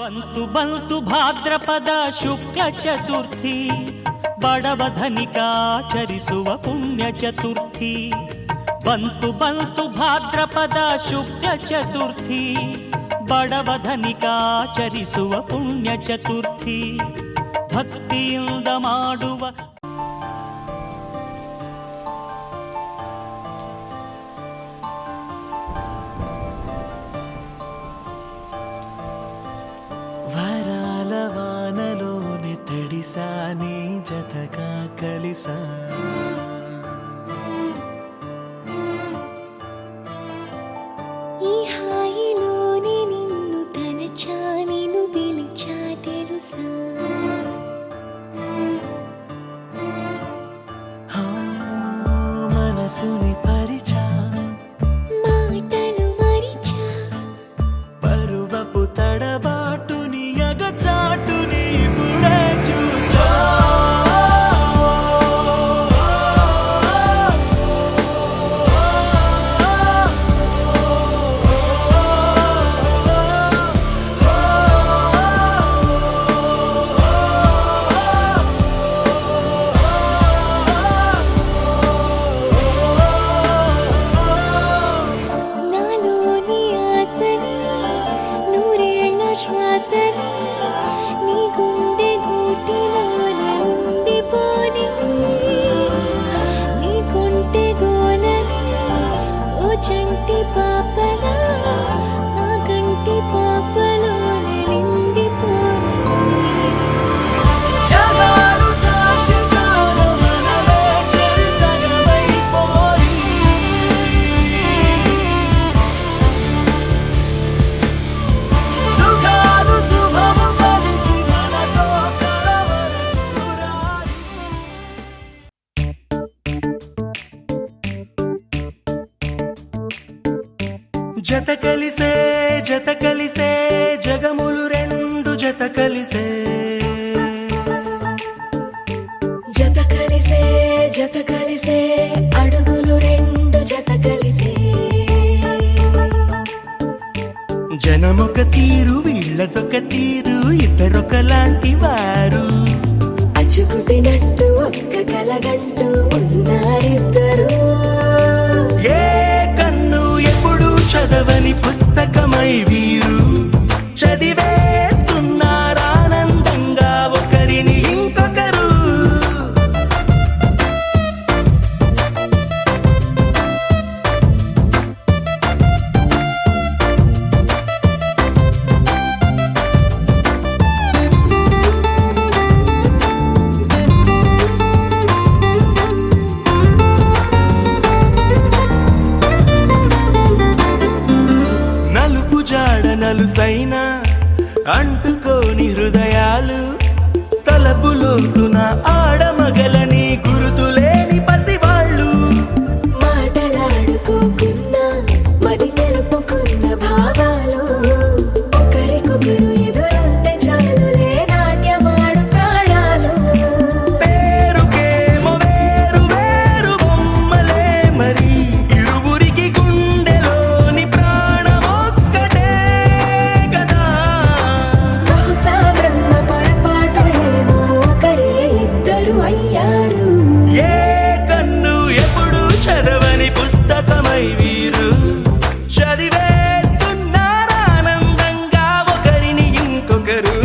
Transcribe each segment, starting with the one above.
ಬಂತು ಬಂತು ಭಾದ್ರಪದ ಶುಕ್ಲ ಚತುರ್ಥಿ, ಬಡವಧನಿಕಾಚರಿಸುವ ಪುಣ್ಯ ಚತುರ್ಥಿ. ಬಂತು ಬಂತು ಭಾದ್ರಪದ ಶುಕ್ಲ ಚತುರ್ಥಿ, ಬಡವಧನಿಕಾಚರಿಸುವ ಪುಣ್ಯ ಚತುರ್ಥಿ. ಭಕ್ತಿಯಿಂದ ಮಾಡುವ వరాల వానలోని తడిసా నీ జతగా కలిసా, ఈ హాయిలోని నిన్ను తలచా నిన్ను పిలిచా తెలుసా. మనసుని పరిచా మాటలు మరిచా, పరువపు తడబాటుని అగచాటుని ఇప్పుడే చూసా. నాలోని ఆశని నూరేళ్ల శ్వాసని నీ గుండె గూటిలోనే ఉండిపోని, నీ కొంటె గోలని ఓ చంటి పాపలా నా కంటి పాపలోనే నిండిపోని. జగాలు సాక్షిగాన మనలే చెరిసగమైపోయి, సుఖాలు శుభము పలికి మనతో కలవరకు రాయి. జత కలిసే జగములు రెండు జత కలిసే, జత కలిసే అడుగులు రెండు జత కలిసే. జనమొక తీరు వీళ్ళదొక తీరు, ఇద్దరొకలాంటి వారు. అచ్చుకుతినట్టు ఒక్క కలగంటూ ఉన్నారిద్దరు. ఏ కన్ను ఎప్పుడు చదవని పుస్తకమై వీరు చదివేస్తున్నారానందంగా ఒకరిని ఇంకొకరు. నలుపు జాడ నలుసైన అంటుకోని హృదయాలు, తలపులోతున ఆడమగలని గురుతులేని పసివాళ్ళు. మాటలాడుకోకున్నా మరి తెలుపుకున్న భావాలు, ఒకరికొకరు ఎదురుంటే చాలులే నాట్యమాడు ప్రాణాలు. పేరుకేమో వేరు వేరు బొమ్మలే మరి, ఇరువురికి గుండెలోని ప్రాణమొక్కటే కదా. బహుశా బ్రహ్మ పొరపాటు ఏమో ఒకరే ఇద్దరు అయ్యారు. ఏ కన్ను ఎప్పుడు చదవని పుస్తకమై వీరు చదివేస్తున్నారానందంగా ఒకరిని ఇంకొకరు.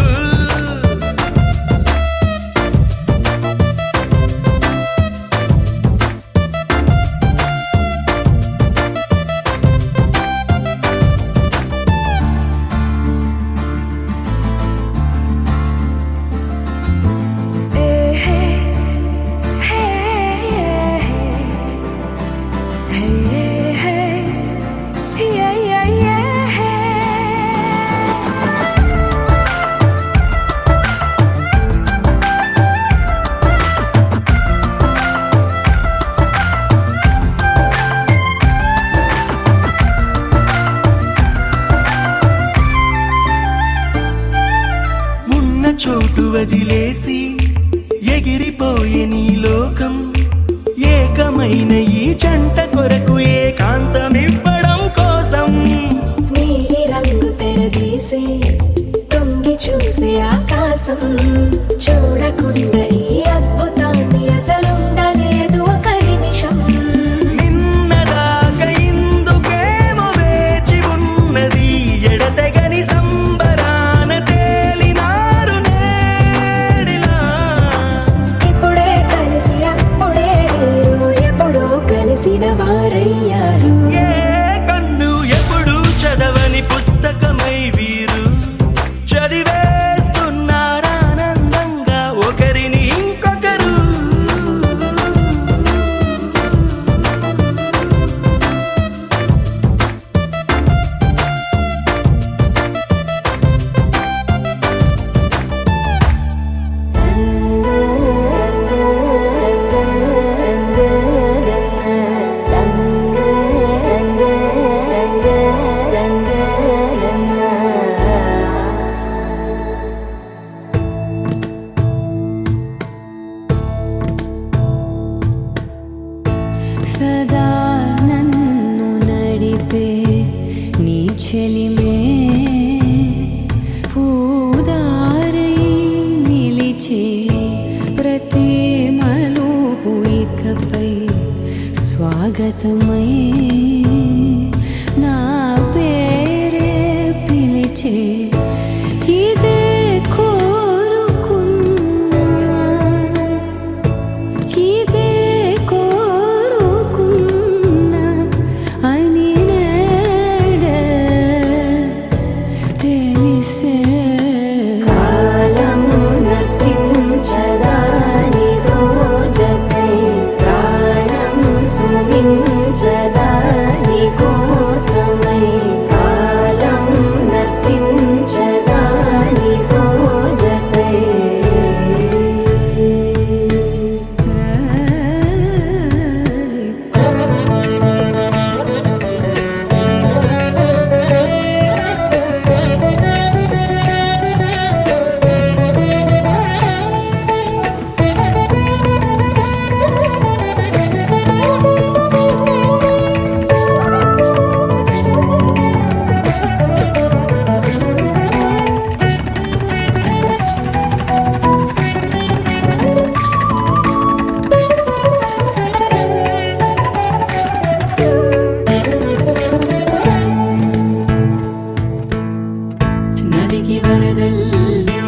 ఉన్న చోటు వదిలేసి ఎగిరిపోయే నీ లోకం, ఏకమైన ఈ జంట కొరకు ఏకాంతమివ్వడం కోసం. నీలి రంగు తెరదీసే తొంగి చూసే ఆకాశం చూడకుండా ఈ అద్భుతాన్ని అసలుండలేదు ఒక నిమిషం. నిన్నదాకా ఇందుకేమో వేచి ఉన్నది ఎడతెగని సంబరాన తేలినారు నేడిలా. ఇప్పుడే కలిసి అప్పుడే వేరు ఎప్పుడో కలిసిన వారయ్యారు. ఏ కన్ను ఎప్పుడు చదవని పుస్తకమై వీరు చదివేస్తున్నారానందంగా ఒకరిని ఇంకొకరు. సదా నన్ను నడిపే నీ చెలిమే పూదారై నిలిచే ప్రతి మలుపు ఇకపై స్వాగతమై నా పేరే పిలిచే ఇదే కోరుకున్నా ఇదే కోరుకున్నా అని నేడే తెలిసే. కాలం నర్తించదా నీతో జతై ప్రాణం సుమించదా నీ కోసమై. కాలం నర్తించదా నీతో జతై. నదికి వరదల్లే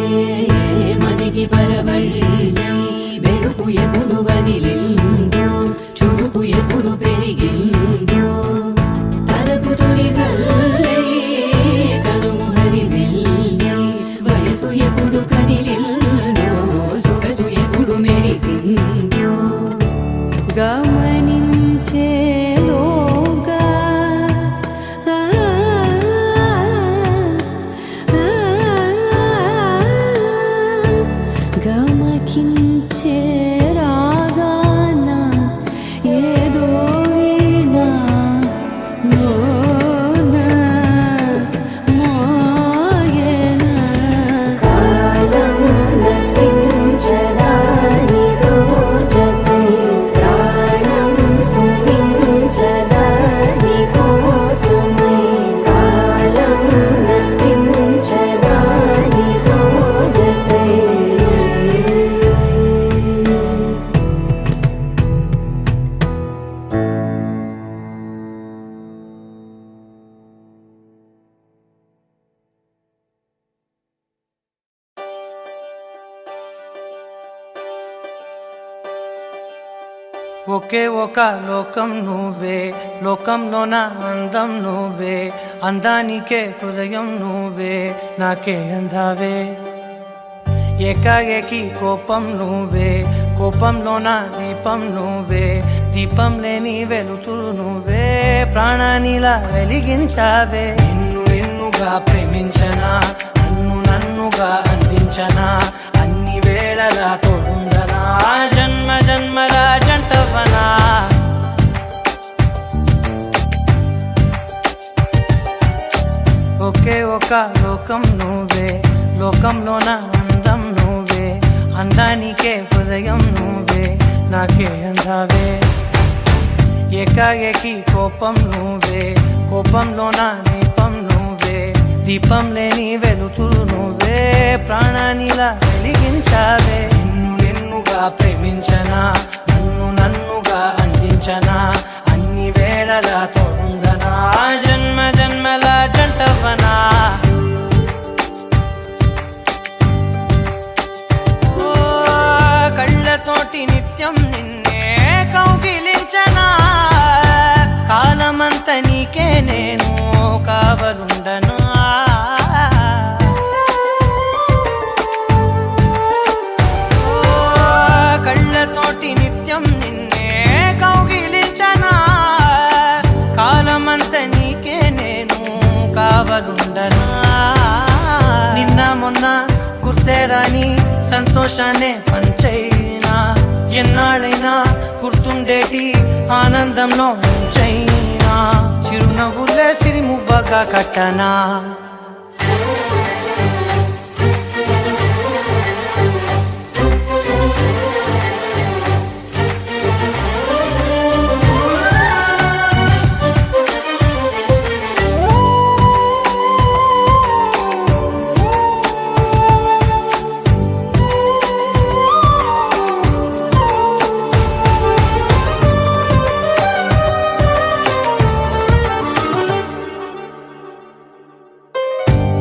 మదికి పరవళ్ళే వెలుపు ఎప్పుడు వదిలిందో చురుకు ఎప్పుడు పెరిగిందో తలపు తొలి సల్లే కనుము హరిమెల్లే వయసు ఎప్పుడు కదిలిందో సొగసు ఎప్పుడు మెరిసిందో గమనించేలోగా గమకించే రాగాన ఏదో వీణా మోనా మోయేనా. కాలం నర్తించదా నీతో జతై ప్రాణం సుమించదా నీ కోసమై. కాలం నర్తించదా నీతో జతై. ఒకే ఒక లోకం నువ్వే లోకంలోన అందం నువ్వే అందానికే హృదయం నువ్వే నాకే అందావే. ఏకాఏకి కోపం నువ్వే కోపంలోన దీపం నువ్వే దీపం లేని వెలుతురు నువ్వే ప్రాణానిలా వెలిగించావే. నిన్ను నిన్నుగా ప్రేమించనా నన్ను నన్నుగా అందించనా అన్ని వేళలా తోడుందనా జన్మ జన్మల జంటవనా. ఒకే ఒక లోకం నువ్వే లోకంలోన అందం నువ్వే అందానికే హృదయం నువ్వే నాకే అందావే. ఏకాఏకి కోపం నువ్వే కోపంలోన దీపం నువ్వే దీపం లేని వెలుతురు నువ్వే ప్రాణానిలా వెలిగించావే నిన్నుగా ప్రేమించనా నన్నుగా అందించనా అన్ని వేళలా తోడుందనా జన్మ జన్మల జంటవనా కళ్ళతోటి నిత్యం నిన్నే కౌగిలించనా కాలమంత నీకే నేను కావలుండను కళ్ళతోటి నిత్యం నిన్నే కౌగిలించనా కాలమంత నీకే నేను కావలుండను నిన్న మొన్న గుర్తేరాని సంతోషాన్ని పంచైనా ఎన్నాళ్ళైనా గుర్తుండేటి ఆనందంలో ముంచైనా చిరునవ్వులే సిరిముబ్బగా కట్టనా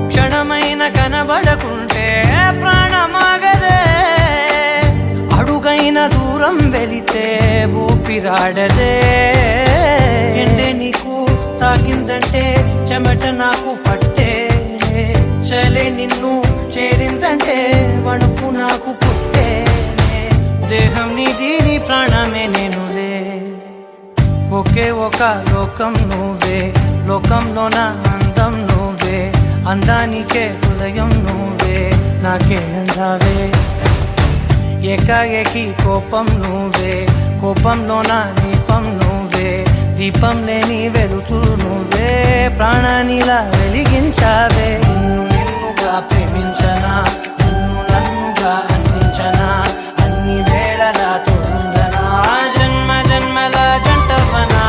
క్షణమైన కనబడకుంటే ప్రాణమాగదే అడుగైన దూరం వెళితే ఊపిరాడదే ఎండే నీకు తాకిందంటే చెమట నాకు పట్టే చలే నిన్ను చేరిందంటే వణుకు నాకు పుట్టే దేహం నీది నీ ప్రాణమే నేనులే ఒకే ఒక లోకం నువ్వే లోకంలోన అందం నువ్వే అందానికే హృదయం నువ్వే నాకే అందావే ఏకాఏకి కోపం నువ్వే కోపంలోన దీపం నువ్వే దీపం లేని వెలుతురు నువ్వే ప్రాణానిలా వెలిగించావే నిన్నుగా ప్రేమించనా నన్నుగా అందించనా అన్ని వేళలా తోడుందనా జన్మ జన్మల జంటవనా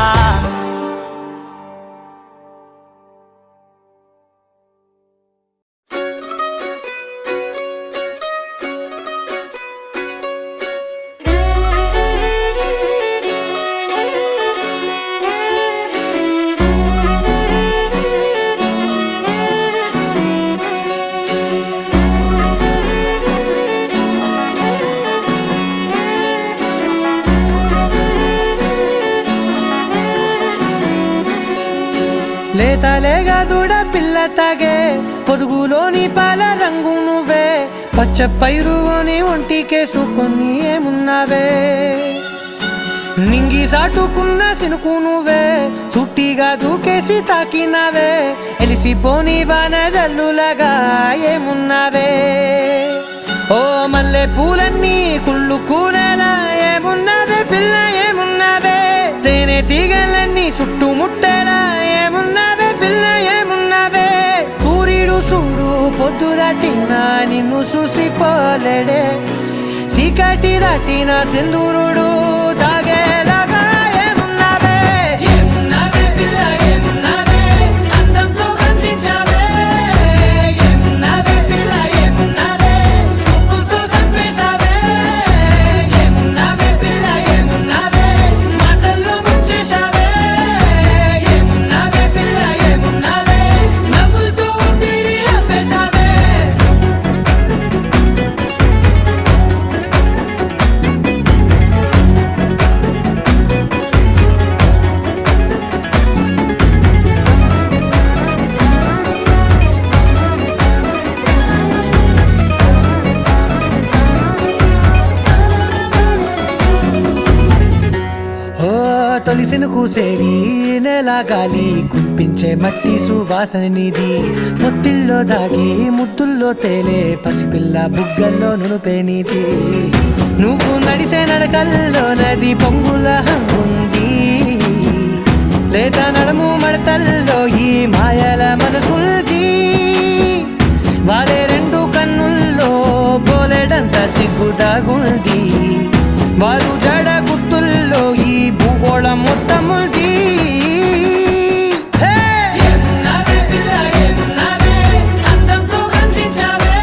లేతలేగా దూడ పిల్ల తాగే పొదుగులోని పాల రంగు నువ్వే పచ్చ పైరుని ఒంటికేసుకొని ఏమున్నావే నింగి సాటుకున్న సినుకు నువ్వే చుట్టిగా దూకేసి తాకినావే ఎలిసిపోని వాన జల్లులాగా ఏమున్నావే ఓ మల్లె పూలన్నీ కుళ్ళు కూరలా ఏమున్నావే పిల్ల ఏమున్నావే తేనె తీగలన్నీ చుట్టుముట్టేలా ఏమున్నావే పిల్ల ఏమున్నావే సూర్యుడు చూడు పొద్దురాటిన నిన్ను చూసిపోలేడే చీకటి దాటిన సింధూరుడు తాగేలాగా ఏమున్నావే ఏమున్నావే పిల్ల ఏమున్నావే అందంతో కనిపించావే ఏమున్నావే పిల్ల ఏమున్నావే సుక్కుతో చంపేశావే ఏమున్నావే పిల్ల ఏమున్నావే మాటల్లో ముంచేశావే ఏమున్నావే పిల్ల ఏమున్నావే నవ్వులతో ఊపిరి ఆపేశావే తొలిసిన కూసేరి నెల గాలి కుప్పించే మట్టి సువాసన నీది పొత్తిల్లో దాగి ముద్దుల్లో తేలే పసిపిల్ల బుగ్గల్లో నునుపే నీది నువ్వు నడిసే నడకల్లో నది పొంగుల హంగుంది లేదా నడుము మడతల్లో ఈ మాయల మనసుల్ది వాలే రెండు కన్నుల్లో బోలెడంత సిగ్గు దాగుంది వారు జడ గుర్తుల్లో ఈ భూగోళం మొత్తముల్ది ఏమున్నావే పిల్ల ఏమున్నావే అందంతో కనిపించావే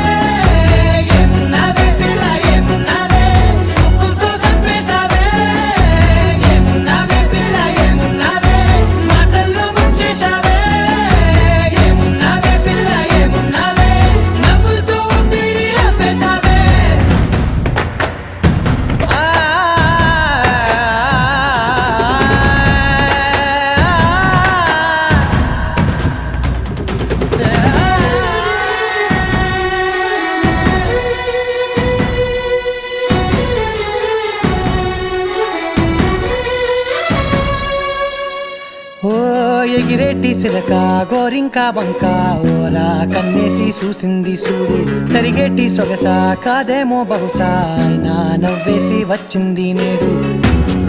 ఎగిరేటి సిలక గోరింక వంక ఓరా కన్నేసి చూసింది చూడు తరిగేటి సొగస కాదేమో బహుశా అయినా నవ్వేసి వచ్చింది నేడు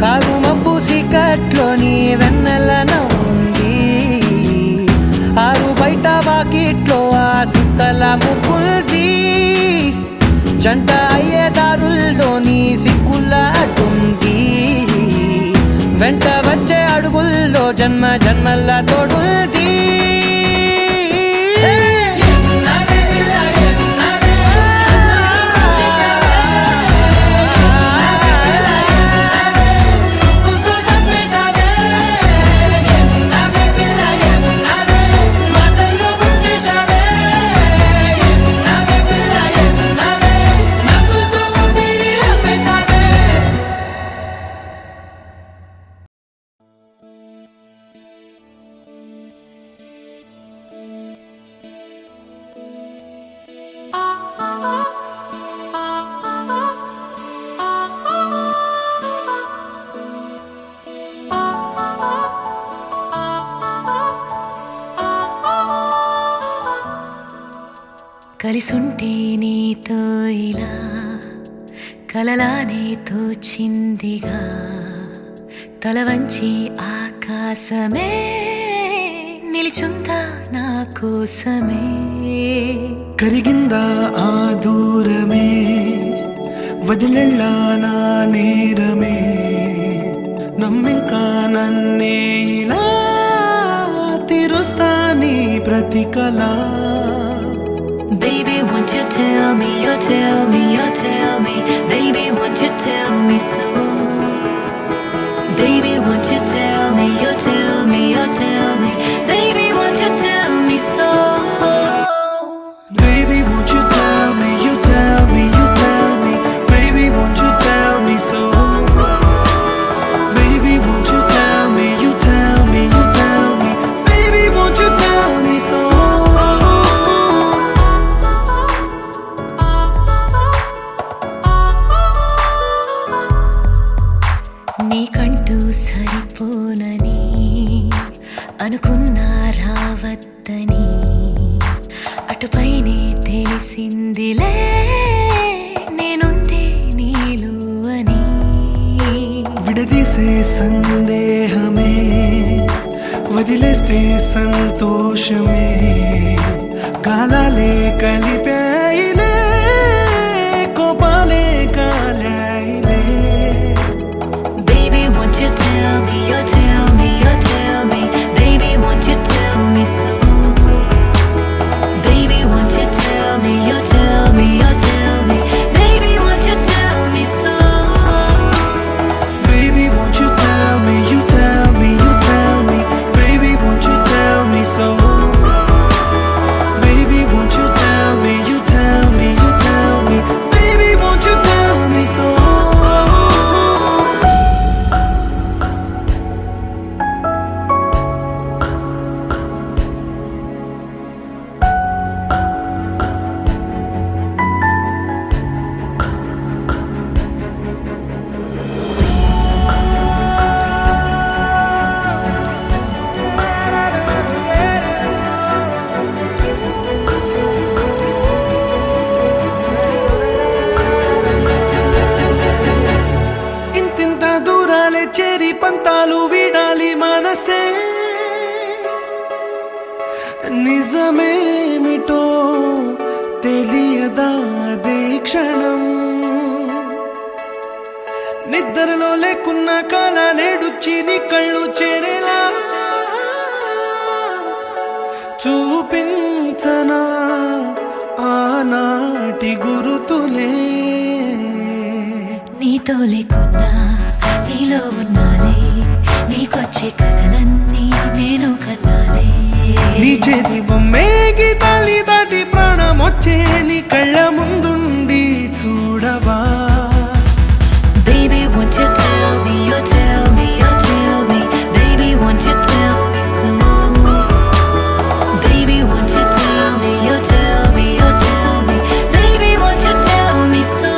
కారు మబ్బు సీకట్లోని వెన్నెల నవ్వుంది ఆరు బయట వాకిట్లో ఆ సుక్కల ముగ్గుల్ది జంట అయ్యే దారుల్లోని సిగ్గుల అడ్డుంది వెంట వచ్చే అడుగుల్లో జన్మ జన్మల తోడుంది కలిసుంటే నీతో ఇలా కలలానే తోచిందిగా తల వంచి ఆకాశమే నిలిచుందా నా కోసమే కరిగిందా ఆ దూరమే వదిలెళ్ళా నా నేరమే నమ్మింకా నన్నే ఇలా తీరుస్తా నీ ప్రతి కళ Baby, won't you tell me, you tell me, you tell me Baby, won't you tell me so Baby, won't you tell me, you tell me, you tell me Baby, won't you tell me so Baby, won't you tell me, you tell me, you tell me Baby, won't you tell me so Baby, won't you tell me, you tell me, you tell me Baby, won't you tell me so నీకంటూ సరిపోనని అనుకున్నా రావద్దని అటుపైనే తెలిసిందిలే నేనుందే నీలు అని విడదీసే సందేహమే వదిలేస్తే సంతోషమే గాలాలే కలిపాయిలే కోపాలే కాలాయిలే Baby, won't you tell me, you tell me, you tell me Baby, won't you tell me so Baby, won't you tell me, you tell me, you tell me Baby, won't you tell me so Baby, won't you tell me, you tell me, you tell me Baby, won't you tell me so Baby, won't you tell me, you tell me, you tell me Baby, won't you tell me so ఇంతింత దూరాలే చేరి పంతాలు వీడాలి మనసే నిజమేమిటో తెలియదా అదే క్షణం నిద్రలో లేకున్న కాల నేడుచ్చి నీ కళ్ళు చేరేలా చూపించనా ఆనాటి గురుతులే నీతో లేకున్నా నీలో ఉన్నాలే నీకొచ్చే కలలన్నీ నేను కన్నాలే నీ చేతి బొమ్మే గీతాలి దాటి ప్రాణం వచ్చే నీ కళ్ళ ముందుండి చూడవా Baby, won't you tell me, you tell me, you tell me Baby, won't you tell me so Baby, won't you tell me, you tell me, you tell me Baby, won't you tell me so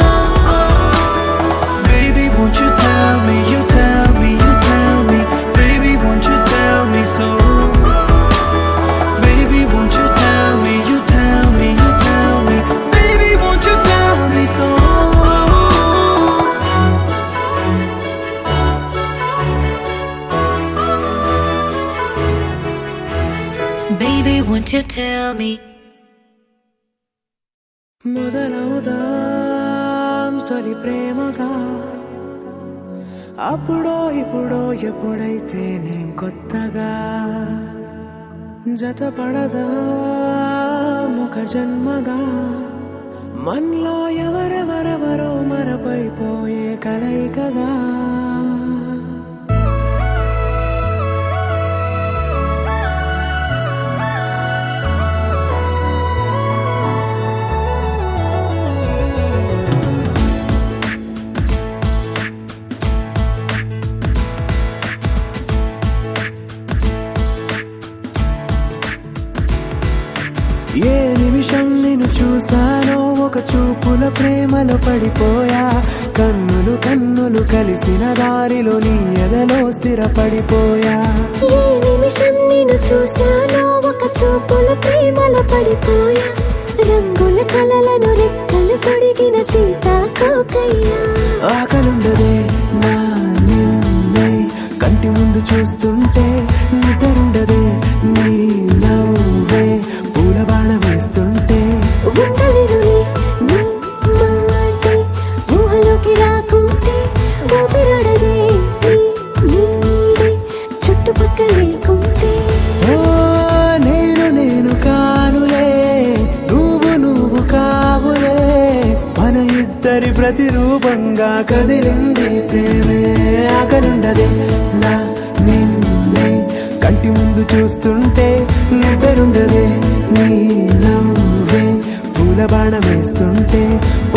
Baby, won't you tell me, you tell me, you tell me Baby, won't you tell me so won't you tell me? మొదలవుదాం తొలి ప్రేమగా అప్పుడో ఇప్పుడో ఎప్పుడైతే నేను కొత్తగా జతపడదా ముఖ జన్మగా మనలో ఎవరెవరెవరో మరపైపోయే కలయికగా ఏ నిమిషం నేను చూసానో ఒక చూపుల ప్రేమలో పడిపోయా కన్నులు కన్నులు కలిసిన దారిలో నీ ఎదలో స్థిరపడిపోయా ఏ నిమిషం నేను చూశానో ఒక చూపుల ప్రేమలో పడిపోయా రంగుల కలలను రెక్కలు పొడిగిన సీతాకోకయ్యా ఆకలుండదే నా నిన్నే కంటి ముందు చూస్తుంటే నిద్రుండదే నీ నవ్వే పూల బాణ వేస్తుంటే ఉండలేనులే నీ మాటే ఊహలోకి రాకుంటే ఊపిరాడదే నీ నీడే చుట్టుపక్కల లేకుంటే ఓ నేను కానులే నువ్వు కావులే మన ఇద్దరి ప్రతిరూపంగా కదిలింది ప్రేమే ఆకలుండదే నా నిన్నే కంటి ముందు చూస్తుంటే నిద్రుండదే నీ నవ్వే పూల బాణం వేస్తుంటే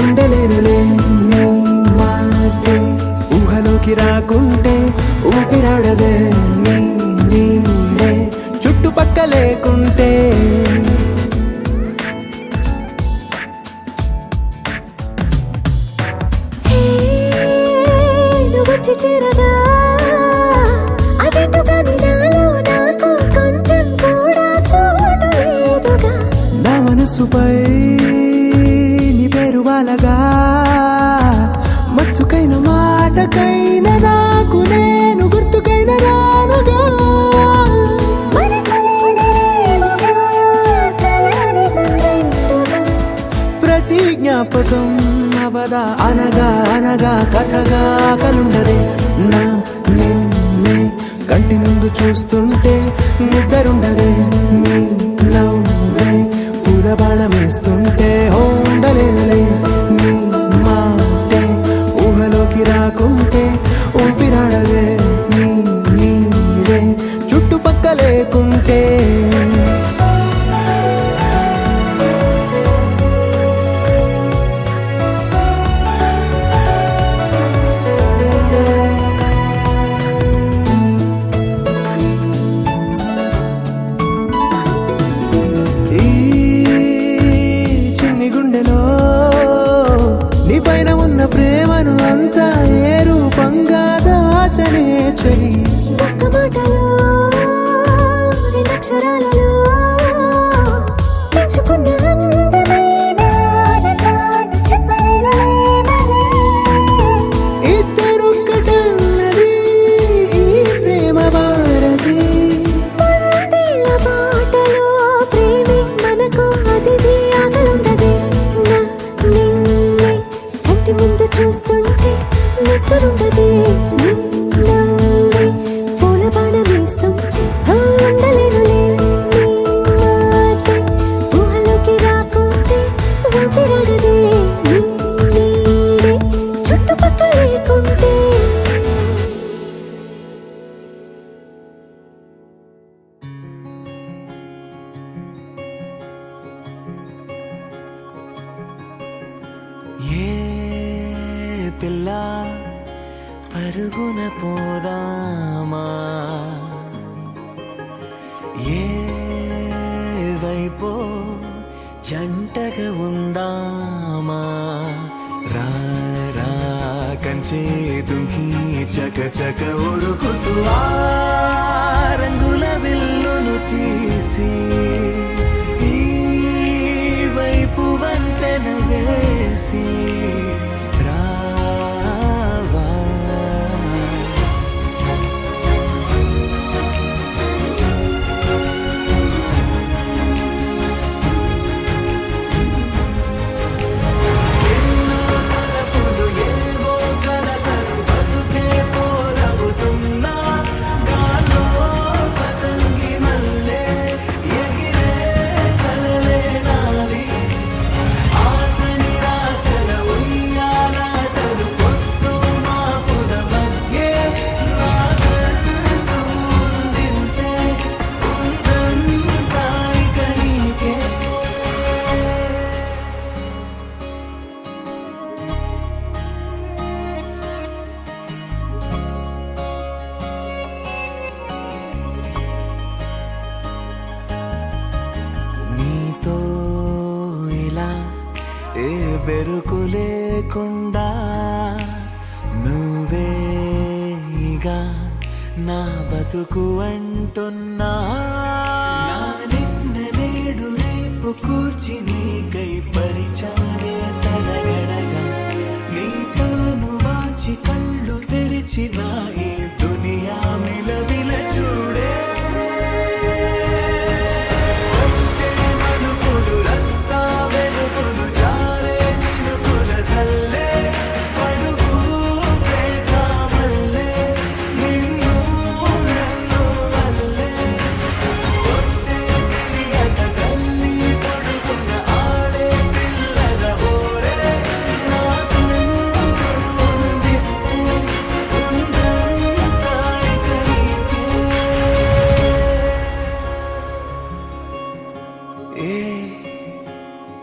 ఉండలేనులే నీ మాటే ఊహలోకి రాకుంటే ఊపిరాడదే నీ నీడే చుట్టుపక్క లేకుంటే వచ్చి చేరగా అదేంటో కానీ నాలో నాకు కొంచెం కూడా చోటు లేదుగా నా మనసుపై నీ పేరు వాలగా మచ్చుకైన మాటకైన నాకు నేను గుర్తుకైన రానుగా మనకులేనిరేవుగా కలని సంరెండుగా ప్రతి జ్ఞాపకం అవదా అనగా అనగా కథగా కలుండదే నా నిన్నే కంటి ముందు చూస్తుంటే నిద్రుండదే నీ నవ్వే పూల బాణం వేస్తుంటే ఉండలేనులే నీ మాటే ఊహలోకి రాకుంటే ఊపిరాడదే నీ నీడే చుట్టుపక్క లేకుంటే ఈ చిన్ని గుండెలో నీ పైన ఉన్న ప్రేమను అంతా ఏ రూపంగా దాచనే చలి ఒక్క మాటలో రెండక్షరాలలో పెంచుకున్న అందమైన ఆనందాన్ని చెప్పలేనులే మరి ఇద్దరొక్కటన్నది ఈ ప్రేమ వారది పందిళ్ళ బాటలో ప్రేమే మనకు అతిథి ఆగలుండదే నా నిన్నే కంటి ముందు చూస్తుంటే నిద్రుండదే నీ నవ్వే పూల బాణం వేస్తుంటే ఉండలేనులే నీ మాటే ఊహలోకి రాకుంటే ఊపిరాడదే నీ నీడే చుట్టుపక్కల లేకుంటే ఏ పిల్ల పరుగున పోదామా ఏ వైపో జంటగా ఉందామా రా రా కంచే దుంకి చక చక ఉరుకుతూ ఆ రంగుల విల్లును తీసి ఈ వైపు వంతెన వేసి రావా బెరుకు లేకుండా నువ్వేగా నా బతుకు అంటున్నా నా నిన్న నేడు రేపు కూర్చి నీకై పరిచానే తడగడగా నీ తలను వాచి కళ్ళు తెరిచిన ఈ దునియా మిలవిల చూడే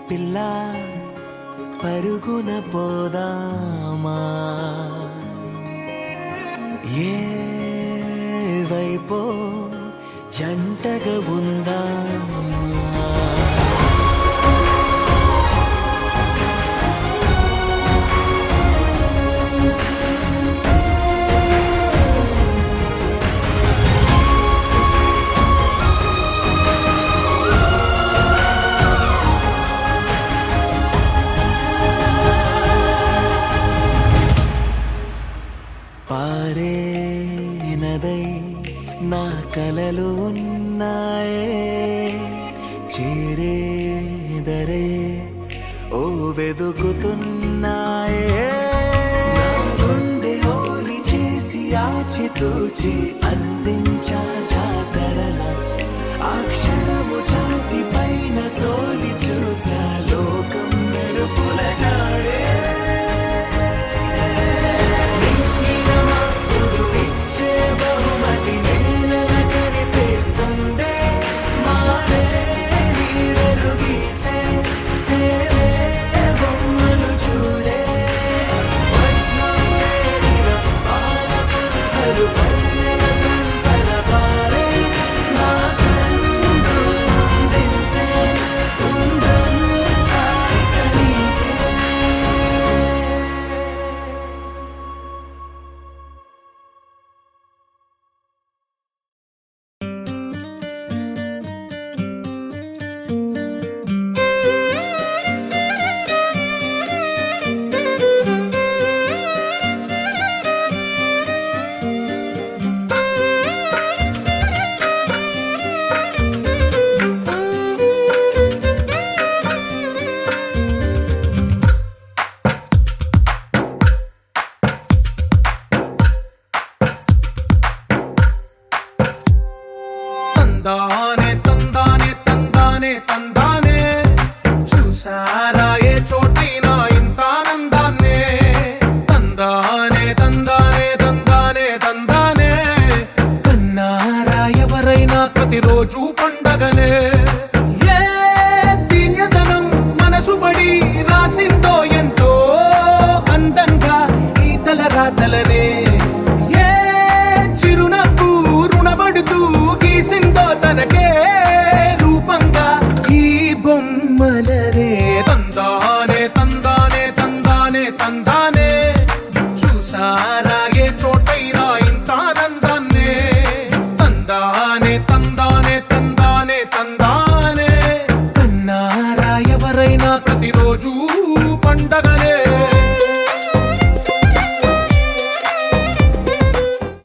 పిల్ల పరుగున పోదామా ఏ వైపో జంటగా ఉందామా పారే నదై నా కలలు ఉన్నాయే చేరేదరే ఓ వెదుకుతున్నాయే నా గుండె ఓలి చేసి ఆచితూచి అందించా జాతరల ఆ క్షణము ఛాతి పైన సోలి చూసా లోకం మెరుపుల జాడే తందానే తందానే తందానే తందానే చూసారా ఏ చోటైనా ఇంత ఆనందాన్నే తందానే తందానే తందానే తందానే కన్నారా ఎవరైనా ప్రతిరోజు పండగనే ఏ తీయదనం మనసు పడి రాసిందో ఎంతో అందంగా ఈ తల రాతలనే ఏ చిరునవ్వు రుణపడుతూ గీసిందో తనకే రూపంగా ఈ బొమ్మలనే తందానే తందానే తందానే తందానే చూసారా ఏ చోటైనా ఇంత ఆనందాన్నే తందానే తందానే తందానే తందానే